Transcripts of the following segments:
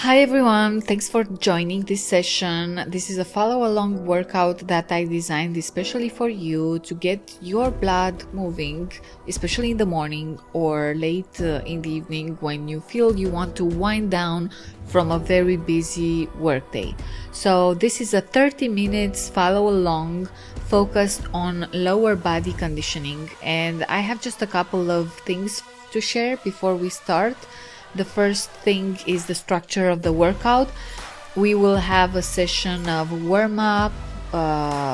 Hi everyone, thanks for joining this session. This is a follow-along workout that I designed especially for you to get your blood moving, especially in the morning or late in the evening when you feel you want to wind down from a very busy workday. So this is a 30 minutes follow-along focused on lower body conditioning, and I have just a couple of things to share before we start. The first thing is the structure of the workout. We will have a session of warm-up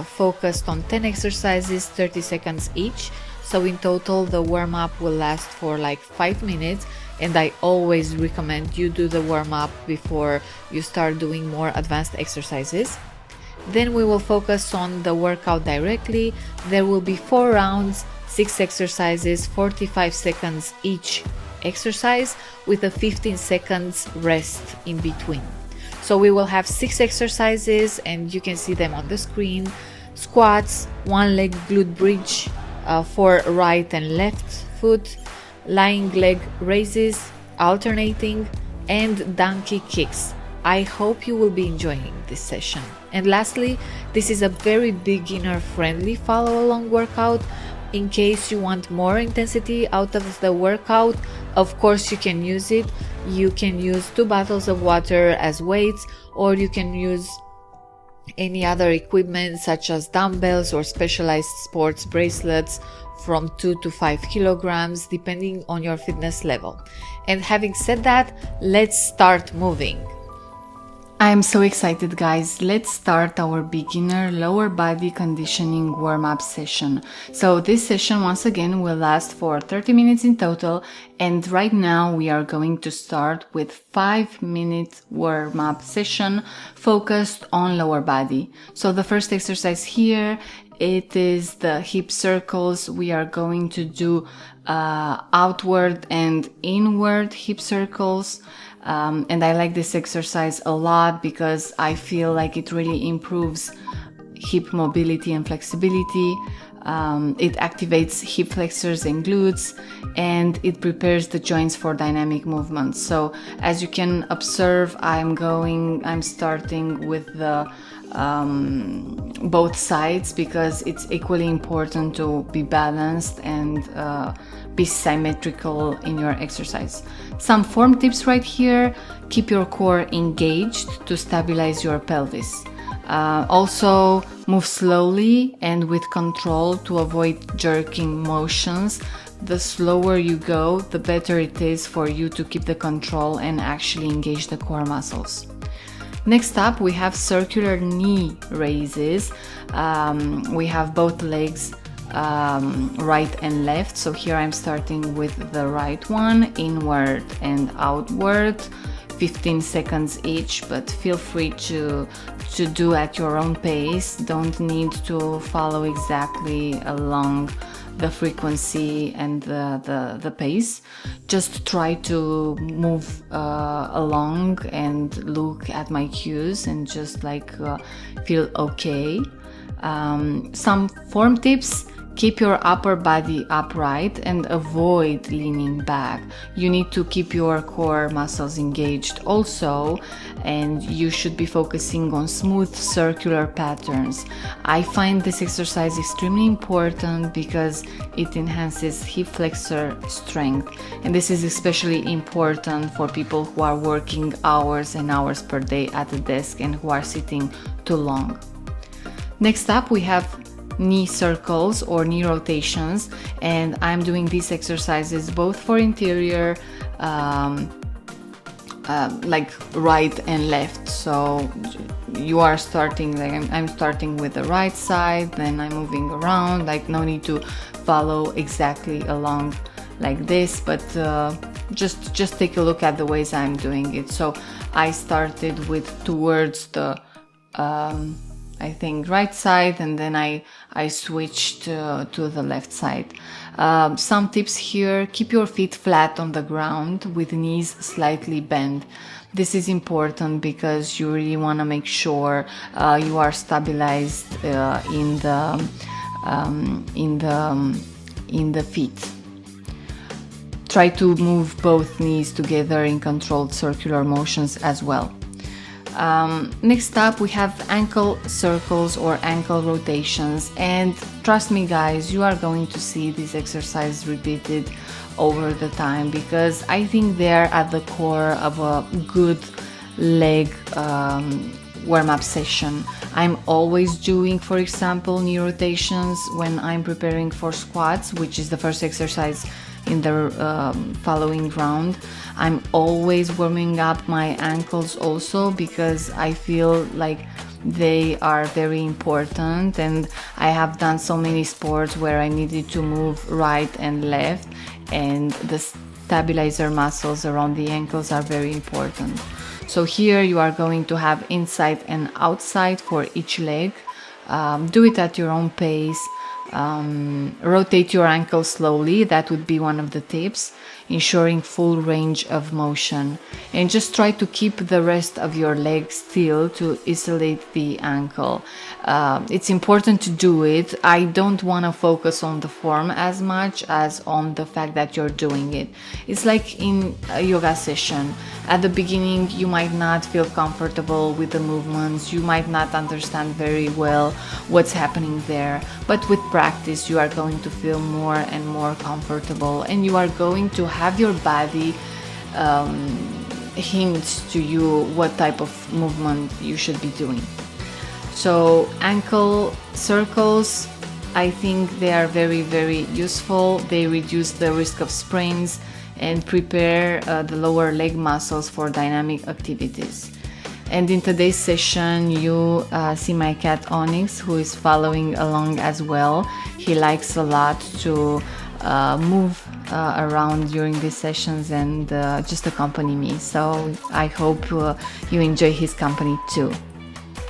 focused on 10 exercises, 30 seconds each. So in total, the warm-up will last for like 5 minutes. And I always recommend you do the warm-up before you start doing more advanced exercises. Then we will focus on the workout directly. There will be 4 rounds, 6 exercises, 45 seconds each exercise with a 15 seconds rest in between. So we will have 6 exercises and you can see them on the screen. Squats, 1 leg glute bridge for right and left foot, lying leg raises, alternating, and donkey kicks. I hope you will be enjoying this session. And lastly, this is a very beginner friendly follow along workout. In case you want more intensity out of the workout, of course you can use it. You can use 2 bottles of water as weights, or you can use any other equipment such as dumbbells or specialized sports bracelets from 2 to 5 kilograms depending on your fitness level. And having said that, let's start moving. I'm so excited, guys. Let's start our beginner lower body conditioning warm-up session. So this session once again will last for 30 minutes in total, and right now we are going to start with 5-minute warm-up session focused on lower body. So the first exercise here, it is the hip circles. We are going to do outward and inward hip circles. And I like this exercise a lot because I feel like it really improves hip mobility and flexibility. It activates hip flexors and glutes, and it prepares the joints for dynamic movement. So as you can observe, I'm starting with the both sides because it's equally important to be balanced and be symmetrical in your exercise. Some form tips right here: keep your core engaged to stabilize your pelvis. Also move slowly and with control to avoid jerking motions. The slower you go, the better it is for you to keep the control and actually engage the core muscles. Next up, we have circular knee raises. We have both legs right and left. So here I'm starting with the right one, inward and outward, 15 seconds each, but feel free to do at your own pace. Don't need to follow exactly along the frequency and the pace. Just try to move along and look at my cues and just feel okay. Some form tips: keep your upper body upright and avoid leaning back. You need to keep your core muscles engaged also, and you should be focusing on smooth circular patterns. I find this exercise extremely important because it enhances hip flexor strength, and this is especially important for people who are working hours and hours per day at a desk and who are sitting too long. Next up, we have knee circles or knee rotations, and I'm doing these exercises both for interior like right and left. So you are starting, I'm starting with the right side, then I'm moving around. No need to follow exactly along like this, but just take a look at the ways I'm doing it. So I started with towards the I think right side, and then I switched to the left side. Some tips here: keep your feet flat on the ground with knees slightly bent. This is important because you really want to make sure you are stabilized in the feet. try to move both knees together in controlled circular motions as well. Next up, we have ankle circles or ankle rotations, and trust me guys, you are going to see this exercise repeated over the time because I think they're at the core of a good leg warm-up session. I'm always doing, for example, knee rotations when I'm preparing for squats, which is the first exercise in the following round. I'm always warming up my ankles also because I feel like they are very important, and I have done so many sports where I needed to move right and left, and the stabilizer muscles around the ankles are very important. So here you are going to have inside and outside for each leg. Do it at your own pace. Rotate your ankle slowly, that would be one of the tips, ensuring full range of motion, and just try to keep the rest of your leg still to isolate the ankle. It's important to do it. I don't want to focus on the form as much as on the fact that you're doing it. It's like in a yoga session. At the beginning you might not feel comfortable with the movements, you might not understand very well what's happening there, but with practice you are going to feel more and more comfortable, and you are going to have your body hint to you what type of movement you should be doing. So ankle circles, I think they are very, very useful. They reduce the risk of sprains and prepare the lower leg muscles for dynamic activities. And in today's session, you see my cat Onyx, who is following along as well. He likes a lot to move around during these sessions and just accompany me. So I hope you enjoy his company too.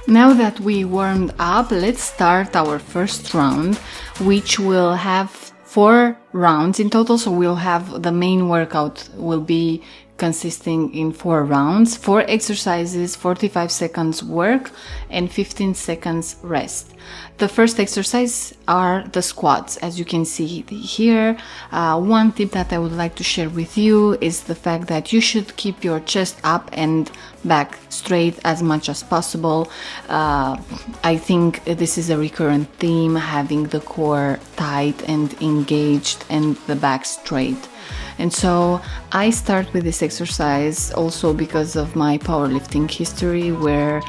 Now that we warmed up, let's start our first round, which will have 4 rounds in total. So we'll have the main workout will be consisting in 4 rounds, 4 exercises, 45 seconds work and 15 seconds rest. The first exercise are the squats. As you can see here, one tip that I would like to share with you is the fact that you should keep your chest up and back straight as much as possible. I think this is a recurrent theme, having the core tight and engaged and the back straight. And so I start with this exercise also because of my powerlifting history, where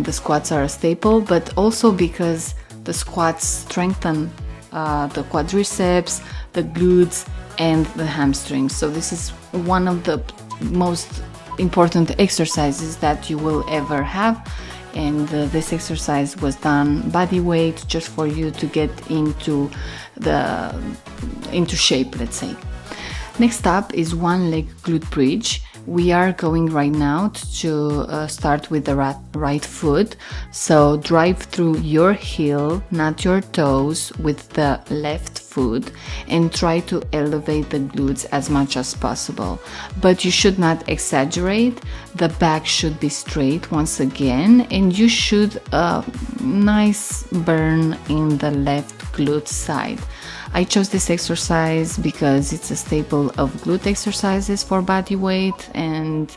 the squats are a staple, but also because the squats strengthen the quadriceps, the glutes, and the hamstrings. So this is one of the most important exercises that you will ever have. And this exercise was done body weight, just for you to get into shape, let's say. Next up is one leg glute bridge. We are going right now to start with the right foot. So drive through your heel, not your toes, with the left foot, and try to elevate the glutes as much as possible. But you should not exaggerate. The back should be straight once again, and you should nice burn in the left glute side. I chose this exercise because it's a staple of glute exercises for body weight, and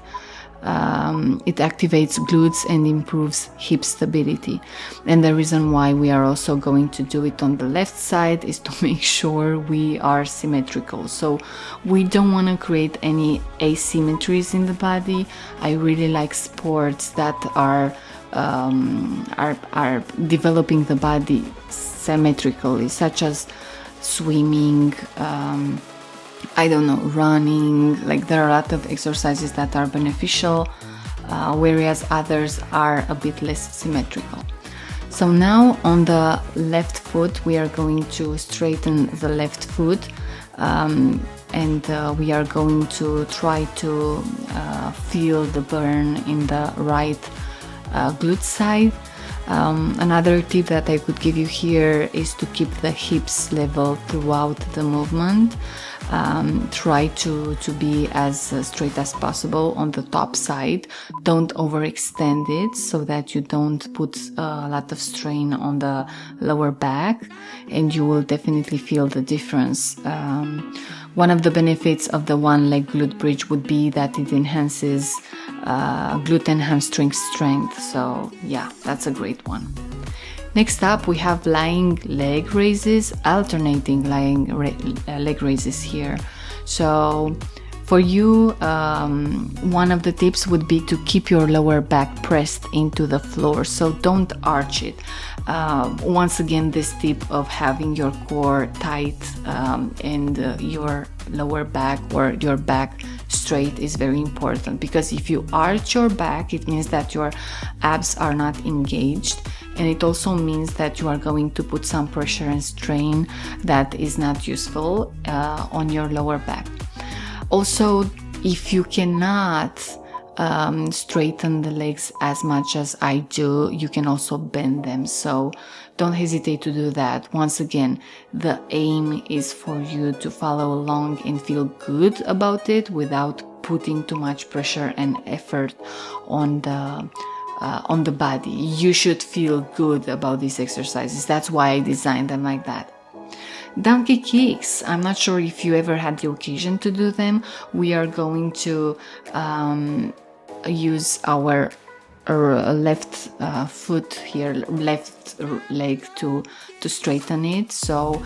it activates glutes and improves hip stability. And the reason why we are also going to do it on the left side is to make sure we are symmetrical. So we don't want to create any asymmetries in the body. I really like sports that are developing the body symmetrically, such as swimming, running. Like, there are a lot of exercises that are beneficial, whereas others are a bit less symmetrical. So now on the left foot, we are going to straighten the left foot, and we are going to try to feel the burn in the right glute side. Another tip that I could give you here is to keep the hips level throughout the movement. Try to be as straight as possible on the top side. Don't overextend it so that you don't put a lot of strain on the lower back, and you will definitely feel the difference. One of the benefits of the one leg glute bridge would be that it enhances glute and hamstring strength. So yeah, that's a great one. Next up, we have lying leg raises, alternating lying leg raises here. So for you, one of the tips would be to keep your lower back pressed into the floor, so don't arch it. Once again, this tip of having your core tight and your lower back or your back straight is very important, because if you arch your back, it means that your abs are not engaged, and it also means that you are going to put some pressure and strain that is not useful on your lower back. Also, if you cannot straighten the legs as much as I do, you can also bend them. So don't hesitate to do that. Once again, the aim is for you to follow along and feel good about it without putting too much pressure and effort on the body. You should feel good about these exercises. That's why I designed them like that. Donkey kicks. I'm not sure if you ever had the occasion to do them. We are going to use our left foot here, left leg to straighten it. So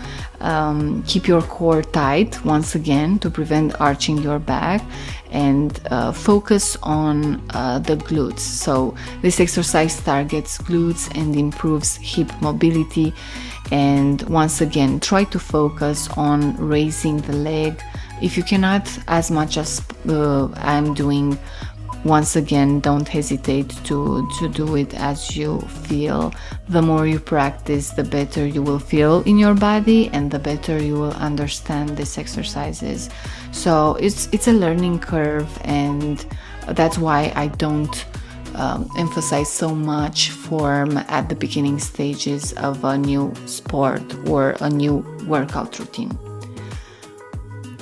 keep your core tight once again to prevent arching your back, and focus on the glutes. So this exercise targets glutes and improves hip mobility. And once again, try to focus on raising the leg. If you cannot as much as I'm doing, once again, don't hesitate to do it as you feel. The more you practice, the better you will feel in your body, and the better you will understand these exercises. So it's a learning curve, and that's why I don't emphasize so much form at the beginning stages of a new sport or a new workout routine.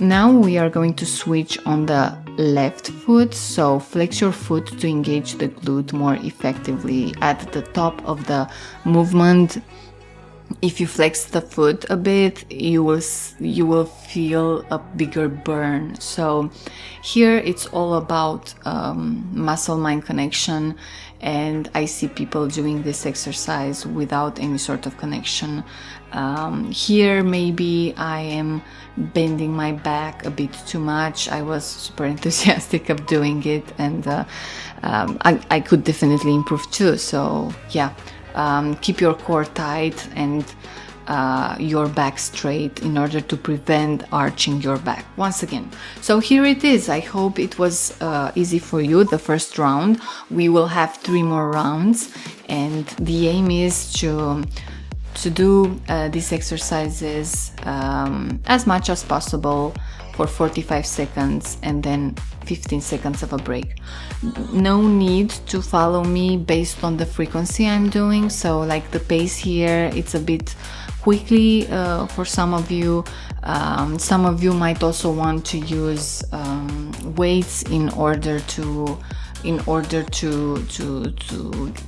Now we are going to switch on the left foot, so flex your foot to engage the glute more effectively at the top of the movement. If you flex the foot a bit, you will feel a bigger burn. So here it's all about muscle-mind connection, and I see people doing this exercise without any sort of connection. Here maybe I am bending my back a bit too much. I was super enthusiastic of doing it, and I could definitely improve too. So yeah. Keep your core tight and your back straight in order to prevent arching your back once again. So here it is. I hope it was easy for you, the first round. We will have 3 more rounds, and the aim is to do these exercises as much as possible for 45 seconds and then 15 seconds of a break. No need to follow me based on the frequency I'm doing. So like the pace here, it's a bit quickly for some of you. Some of you might also want to use weights in order to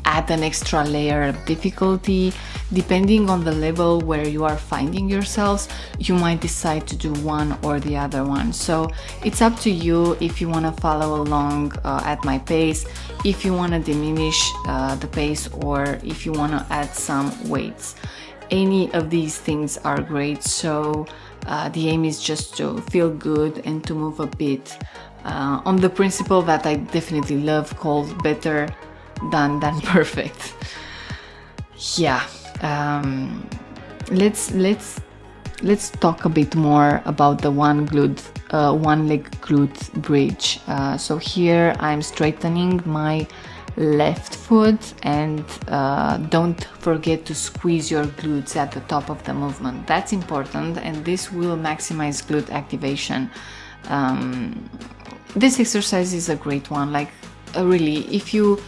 add an extra layer of difficulty. Depending on the level where you are finding yourselves, you might decide to do one or the other one. So it's up to you if you want to follow along at my pace, if you want to diminish the pace, or if you want to add some weights. Any of these things are great. So the aim is just to feel good and to move a bit on the principle that I definitely love, called better than perfect. Yeah. Let's talk a bit more about the one leg glute bridge. So here I'm straightening my left foot, and don't forget to squeeze your glutes at the top of the movement. That's important, and this will maximize glute activation. This exercise is a great one. Like really, if you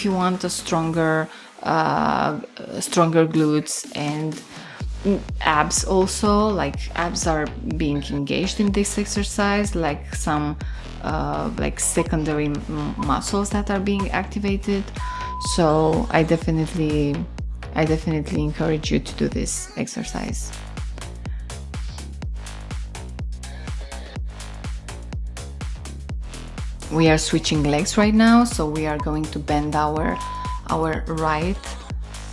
want a stronger glutes and abs also, like abs are being engaged in this exercise, like some like secondary muscles that are being activated. So I definitely encourage you to do this exercise. we are switching legs right now, so we are going to bend our right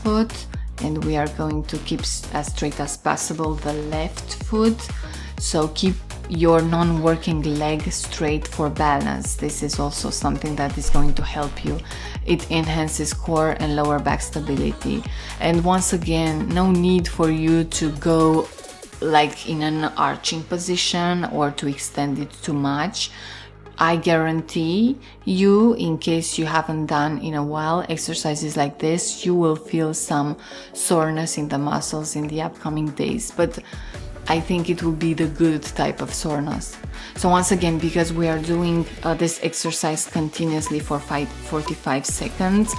foot, and we are going to keep as straight as possible the left foot. So keep your non-working leg straight for balance. This is also something that is going to help you. It enhances core and lower back stability. And once again, no need for you to go like in an arching position or to extend it too much. I guarantee you, in case you haven't done in a while exercises like this, you will feel some soreness in the muscles in the upcoming days, but I think it will be the good type of soreness. So once again, because we are doing this exercise continuously for 45 seconds,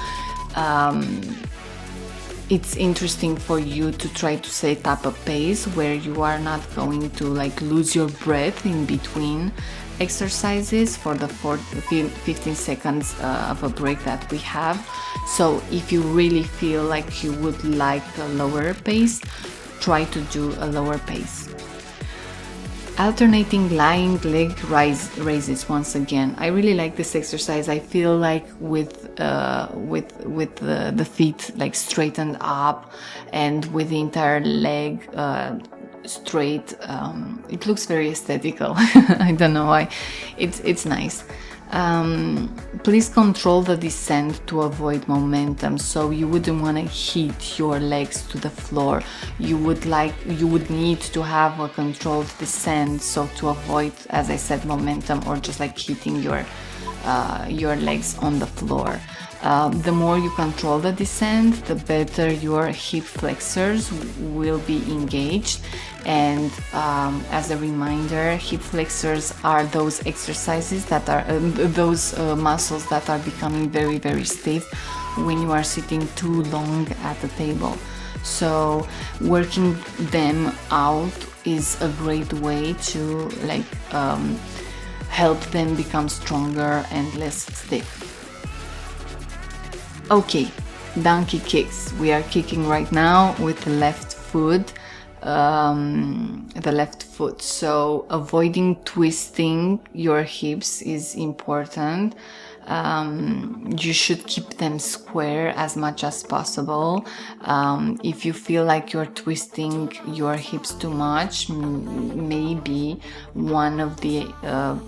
it's interesting for you to try to set up a pace where you are not going to like lose your breath in between exercises for the 15 seconds of a break that we have. So if you really feel like you would like a lower pace, try to do a lower pace. Alternating lying leg raises. Once again, I really like this exercise. I feel like with the feet like straightened up and with the entire leg straight, it looks very aesthetical. I don't know why. It's nice. Please control the descent to avoid momentum. So you wouldn't want to hit your legs to the floor. You would need to have a controlled descent, so to avoid, as I said, momentum or just like hitting your legs on the floor. The more you control the descent, the better your hip flexors will be engaged. And as a reminder, hip flexors are those exercises that are those muscles that are becoming very, very stiff when you are sitting too long at the table. So working them out is a great way to like help them become stronger and less stiff. Okay, donkey kicks. We are kicking right now with the left foot. So avoiding twisting your hips is important. You should keep them square as much as possible. If you feel like you're twisting your hips too much, maybe one of the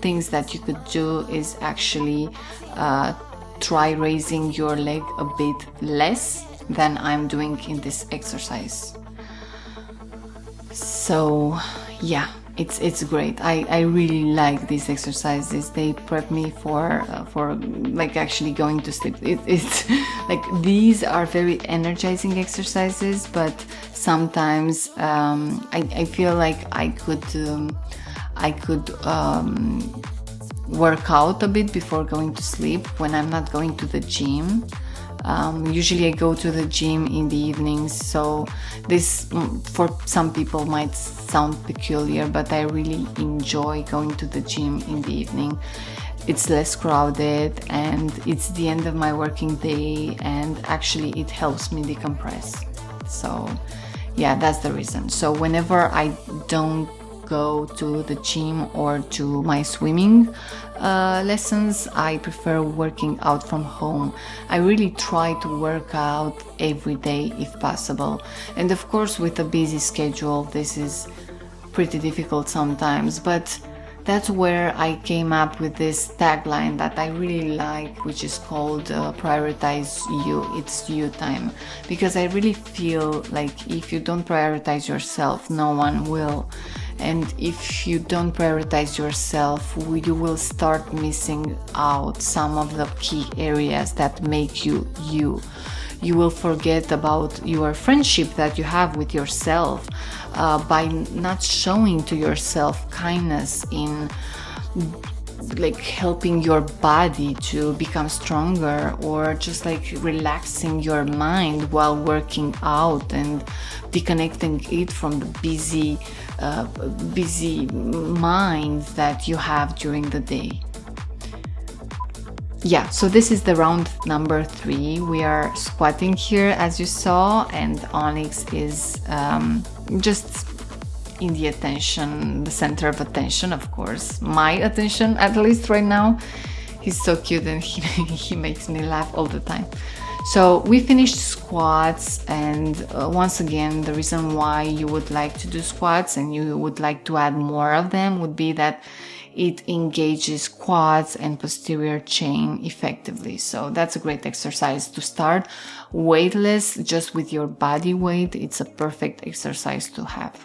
things that you could do is actually try raising your leg a bit less than I'm doing in this exercise. So yeah, it's great. I really like these exercises. They prep me for like actually going to sleep. It's like these are very energizing exercises, but sometimes I feel like I could work out a bit before going to sleep when I'm not going to the gym. Usually I go to the gym in the evenings, so this for some people might sound peculiar, but I really enjoy going to the gym in the evening. It's less crowded and it's the end of my working day, and actually it helps me decompress. So yeah, that's the reason. So whenever I don't go to the gym or to my swimming lessons, I prefer working out from home. I really try to work out every day if possible, and of course with a busy schedule this is pretty difficult sometimes, but that's where I came up with this tagline that I really like, which is called prioritize you. It's you time, because I really feel like if you don't prioritize yourself, no one will. And if you don't prioritize yourself, you will start missing out some of the key areas that make you you. You will forget about your friendship that you have with yourself by not showing to yourself kindness in like helping your body to become stronger, or just like relaxing your mind while working out and disconnecting it from the busy mind that you have during the day. Yeah, so this is the round number 3. We are squatting here, as you saw, and Onyx is just in the attention, the center of attention, of course, my attention at least right now. He's so cute and he makes me laugh all the time. So we finished squats, and once again, the reason why you would like to do squats and you would like to add more of them would be that it engages quads and posterior chain effectively. So that's a great exercise to start. Weightless, just with your body weight, it's a perfect exercise to have.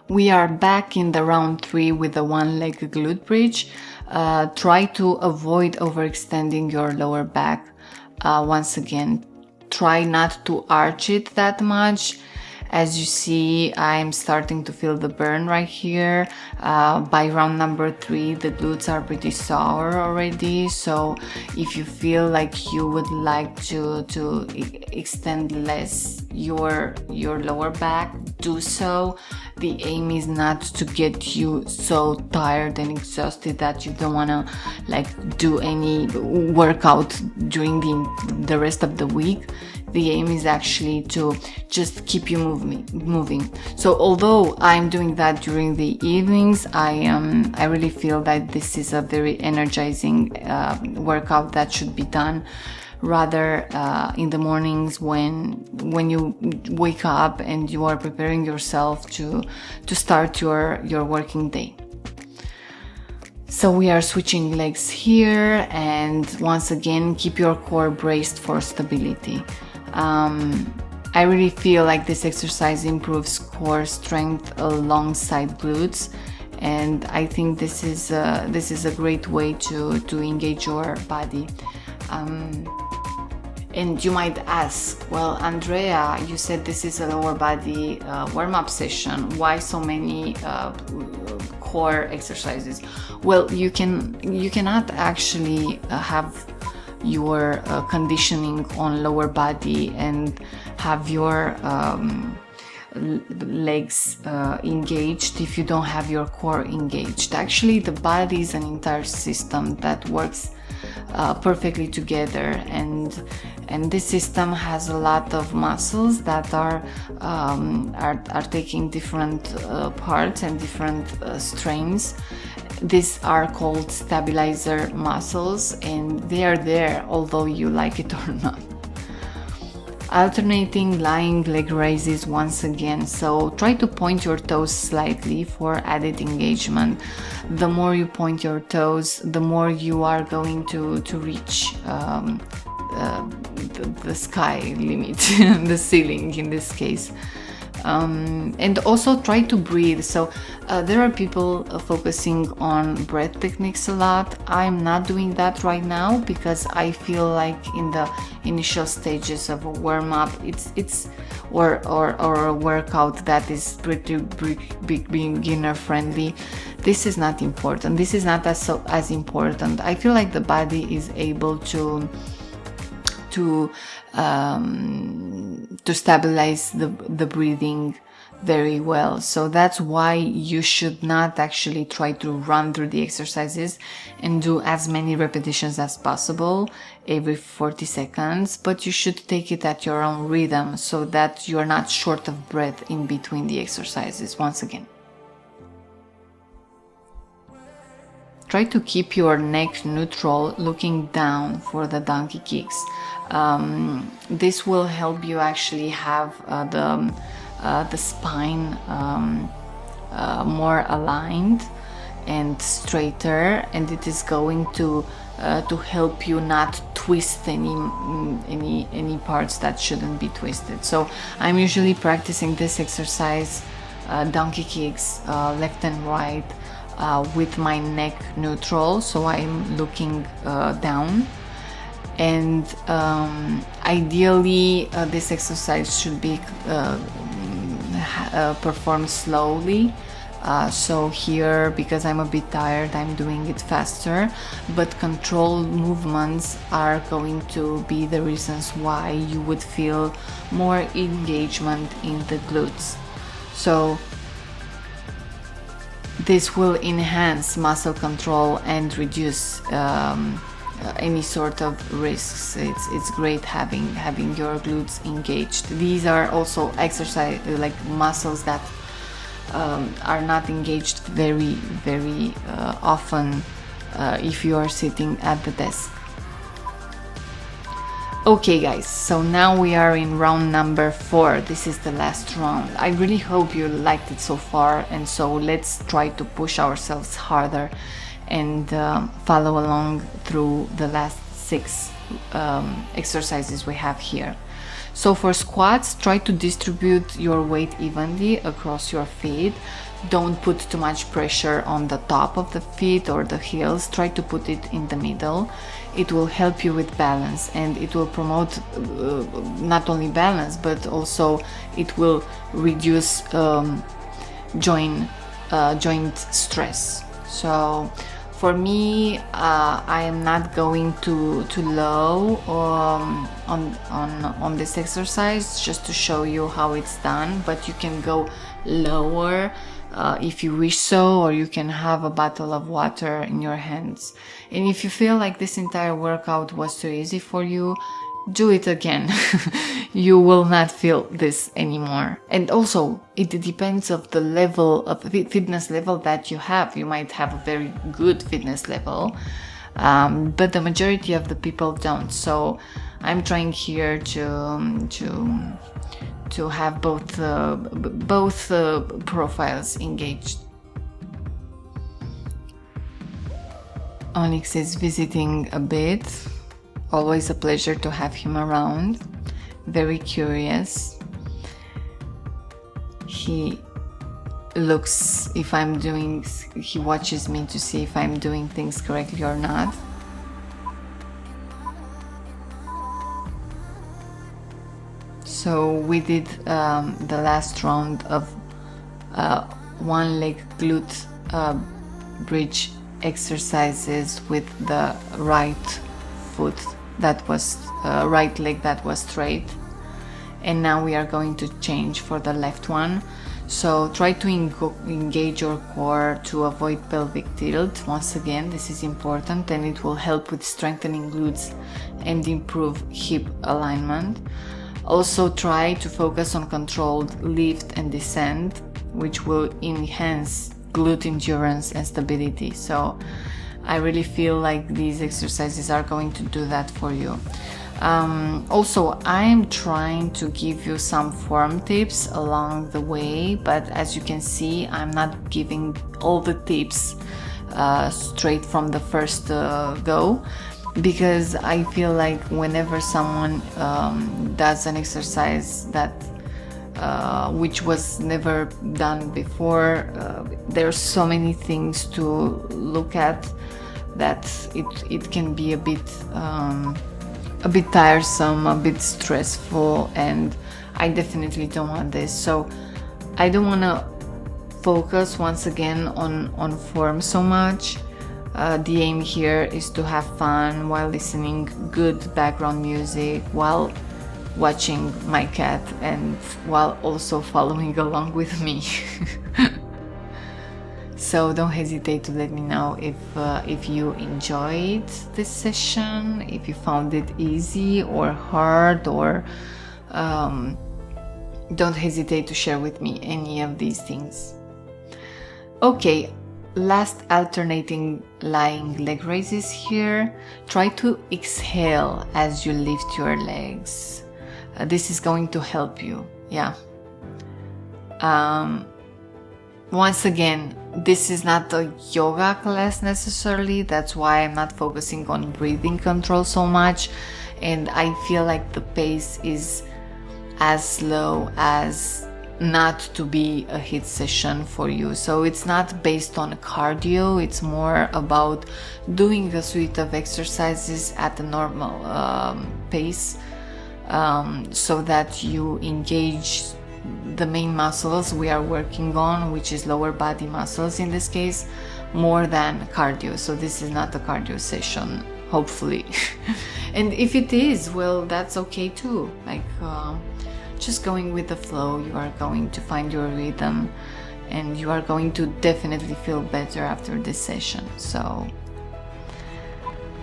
We are back in the round 3 with the one leg glute bridge. Try to avoid overextending your lower back. Once again, try not to arch it that much. As you see, I'm starting to feel the burn right here. By round number 3, the glutes are pretty sore already. So if you feel like you would like to extend less your lower back, do so. The aim is not to get you so tired and exhausted that you don't want to like do any workout during the rest of the week. The aim is actually to just keep you moving. So although I'm doing that during the evenings, I really feel that this is a very energizing workout that should be done rather in the mornings when you wake up and you are preparing yourself to start your working day. So we are switching legs here, and once again, keep your core braced for stability. I really feel like this exercise improves core strength alongside glutes, and I think this is a great way to engage your body. And you might ask, well, Andrea, you said this is a lower body warm-up session. Why so many core exercises? Well, you cannot actually have your conditioning on lower body and have your legs engaged if you don't have your core engaged. Actually, the body is an entire system that works perfectly together, and this system has a lot of muscles that are taking different parts and different strains. These are called stabilizer muscles, and they are there although you like it or not. Alternating lying leg raises once again, so try to point your toes slightly for added engagement. The more you point your toes, the more you are going to reach the sky limit, the ceiling in this case. And also try to breathe. So there are people focusing on breath techniques a lot. I'm not doing that right now because I feel like in the initial stages of a warm-up, or a workout that is pretty beginner friendly. This is not important. This is not as important. I feel like the body is able to stabilize the breathing very well. So that's why you should not actually try to run through the exercises and do as many repetitions as possible every 40 seconds, but you should take it at your own rhythm so that you're not short of breath in between the exercises. Once again, try to keep your neck neutral, looking down for the donkey kicks. This will help you actually have the spine more aligned and straighter, and it is going to help you not twist any parts that shouldn't be twisted. So I'm usually practicing this exercise, donkey kicks, left and right, with my neck neutral, so I'm looking down. And ideally this exercise should be performed slowly. So here, because I'm a bit tired, I'm doing it faster, but controlled movements are going to be the reasons why you would feel more engagement in the glutes. So this will enhance muscle control and reduce any sort of risks. It's great having your glutes engaged. These are also exercise like muscles that are not engaged very often if you are sitting at the desk. Okay guys, so now we are in round number 4. This is the last round. I really hope you liked it so far, and so let's try to push ourselves harder and follow along through the last 6 exercises we have here. So for squats, try to distribute your weight evenly across your feet. Don't put too much pressure on the top of the feet or the heels. Try to put it in the middle. It will help you with balance, and it will promote not only balance, but also it will reduce joint stress. So for me, I am not going too low on this exercise, just to show you how it's done, but you can go lower if you wish so, or you can have a bottle of water in your hands. And if you feel like this entire workout was too easy for you, do it again. You will not feel this anymore. And also, it depends of the level of fitness level that you have. You might have a very good fitness level, but the majority of the people don't. So I'm trying here to have both profiles engaged. Onyx is visiting a bit. Always a pleasure to have him around. Very curious. He looks if I'm doing, he watches me to see if I'm doing things correctly or not. So we did the last round of one leg glute bridge exercises with the right foot that was right leg that was straight, and now we are going to change for the left one. So try to engage your core to avoid pelvic tilt. Once again, this is important, and it will help with strengthening glutes and improve hip alignment. Also try to focus on controlled lift and descent, which will enhance glute endurance and stability. So I really feel like these exercises are going to do that for you. Also, I'm trying to give you some form tips along the way, but as you can see, I'm not giving all the tips straight from the first go, because I feel like whenever someone does an exercise that which was never done before, there's so many things to look at that it can be a bit tiresome, a bit stressful, and I definitely don't want this. So I don't want to focus once again on form so much. The aim here is to have fun while listening good background music, while watching my cat, and while also following along with me. So don't hesitate to let me know if you enjoyed this session, if you found it easy or hard, or don't hesitate to share with me any of these things. Okay, last alternating lying leg raises here. Try to exhale as you lift your legs. This is going to help you, yeah. Once again, this is not a yoga class necessarily, that's why I'm not focusing on breathing control so much, and I feel like the pace is as slow as not to be a HIIT session for you. So it's not based on cardio, it's more about doing a suite of exercises at a normal pace, so that you engage the main muscles we are working on, which is lower body muscles in this case, more than cardio. So this is not a cardio session, hopefully. And if it is, well, that's okay too. Like just going with the flow, you are going to find your rhythm, and you are going to definitely feel better after this session. So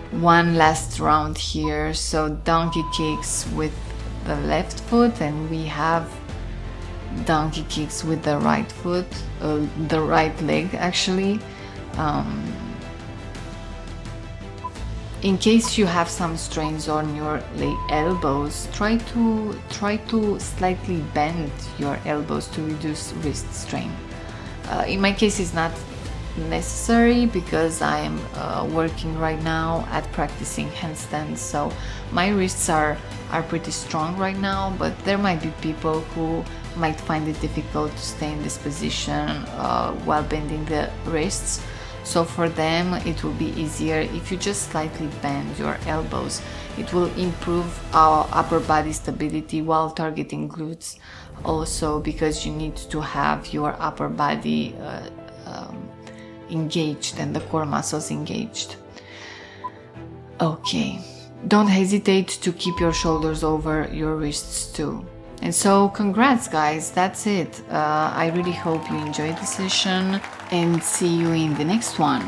one last round here. So donkey kicks with the left foot, and we have donkey kicks with the right foot, the right leg actually. In case you have some strains on your elbows, try to slightly bend your elbows to reduce wrist strain. In my case, it's not necessary because I am working right now at practicing handstands, so my wrists are pretty strong right now, but there might be people who might find it difficult to stay in this position while bending the wrists. So for them it will be easier if you just slightly bend your elbows. It will improve our upper body stability while targeting glutes, also because you need to have your upper body engaged and the core muscles engaged. Okay, don't hesitate to keep your shoulders over your wrists too. And so congrats guys, that's it. I really hope you enjoyed the session and see you in the next one.